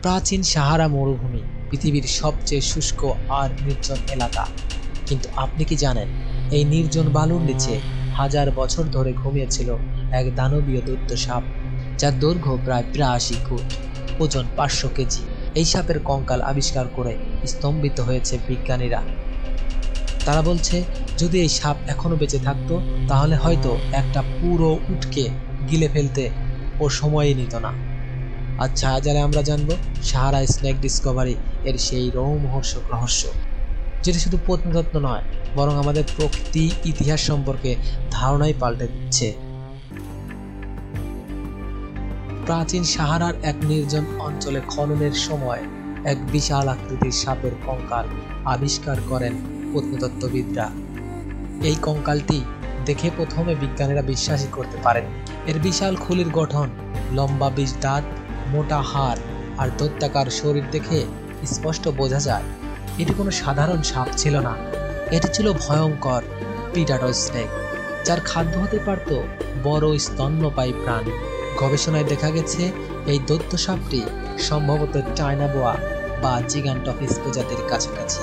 প্রাচীন সাহারা মরুভূমি পৃথিবীর সবচেয়ে শুষ্ক আর নির্জন এলাকা। কিন্তু আপনি কি জানেন, এই নির্জন বালুর নিচে হাজার বছর ধরে ঘুমিয়েছিল এক দানবীয় দৈত্য সাপ, যার দৈর্ঘ্য প্রায় ৮২ ফুট, ওজন ৫০০ কেজি। এই সাপের কঙ্কাল আবিষ্কার করে স্তম্ভিত হয়েছে বিজ্ঞানীরা। তারা বলছে, যদি এই সাপ এখনো বেঁচে থাকতো তাহলে হয়তো একটা পুরো উটকে গিলে ফেলতে ও সময়ই নিত না। আজ ছায়াজালে আমরা জানবো সাহারা স্নেক ডিসকভারি এর সেই রোমহর্ষক রহস্য, যেটা শুধু প্রত্নতত্ত্ব নয়, বরং আমাদের প্রকৃতি ইতিহাস সম্পর্কে ধারণাই পাল্টে দিচ্ছে। প্রাচীন সাহারার এক নির্জন অঞ্চলে খননের সময় এক বিশাল আকৃতির সাপের কঙ্কাল আবিষ্কার করেন প্রত্নতত্ত্ববিদরা। এই কঙ্কালটি দেখে প্রথমে বিজ্ঞানীরা বিশ্বাসই করতে পারেন। এর বিশাল খুলির গঠন, লম্বা ২০ দাঁত, মোটা হাড় আর দৈত্যাকার শরীর দেখে স্পষ্ট বোঝা যায় এটি কোনো সাধারণ সাপ ছিল না। এটি ছিল ভয়ঙ্কর প্রিডেটর স্নেক, যার খাদ্য হতে পারত বড় স্তন্যপায়ী প্রাণী। গবেষণায় দেখা গেছে এই দৈত্য সাপটি সম্ভবত চায়না বোয়া বা জিগান্টফিস প্রজাতির কাছাকাছি।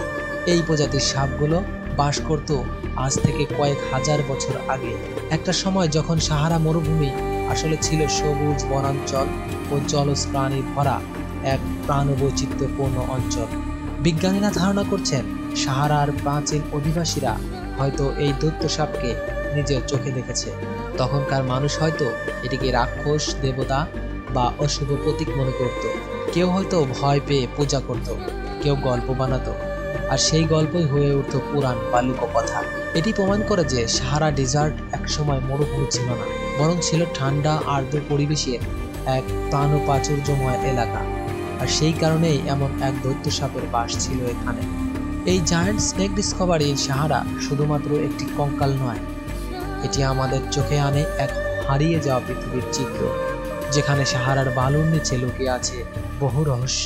এই প্রজাতির সাপগুলো বাস করত আজ থেকে কয়েক হাজার বছর আগে, একটা সময় যখন সাহারা মরুভূমি আসলে ছিল সবুজ বনাঞ্চল ও জলজ প্রাণী ভরা এক প্রাণবৈচিত্র্যপূর্ণ অঞ্চল। বিজ্ঞানীরা ধারণা করছেন সাহারার প্রাচীন অধিবাসীরা হয়তো এই দৈত্য সাপকে নিজের চোখে দেখেছে। তখনকার মানুষ হয়তো এটিকে রাক্ষস, দেবতা বা অশুভ প্রতীক মনে করত। কেউ হয়তো ভয় পেয়ে পূজা করত, কেউ গল্প বানাতো, আর সেই গল্পই হয়ে উঠত পুরাণ বা লোককথা। এটি প্রমাণ করে যে সাহারা ডেজার্ট একসময় মরুভূমি ছিল না, বরং ছিল ঠান্ডা আর্দ্র পরিবেশের এক প্রাণপ্রাচুর্যময় এলাকা। আর সেই কারণেই এমন এক দৈত্য সাপের বাস ছিল এখানে। এই জায়ান্ট স্নেক ডিসকভারি সাহারা শুধুমাত্র একটি কঙ্কাল নয়, এটি আমাদের চোখে আনে এক হারিয়ে যাওয়া পৃথিবীর চিত্র, যেখানে সাহারার বালুর নিচে লুকিয়ে আছে বহু রহস্য,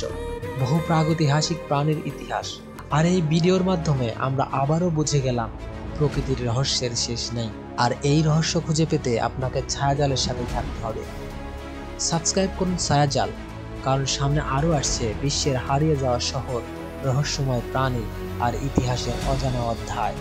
বহু প্রাগৈতিহাসিক প্রাণীর ইতিহাস। আর এই ভিডিওর মাধ্যমে আমরা আবারও বুঝে গেলাম প্রকৃতির রহস্যের শেষ নেই। আর এই রহস্য খুঁজে পেতে আপনাকে ছায়াজালের সাথে থাকতে হবে। সাবস্ক্রাইব করুন ছায়াজাল, কারণ সামনে আরও আসছে বিশ্বের হারিয়ে যাওয়া শহর, রহস্যময় প্রাণী আর ইতিহাসের অজানা অধ্যায়।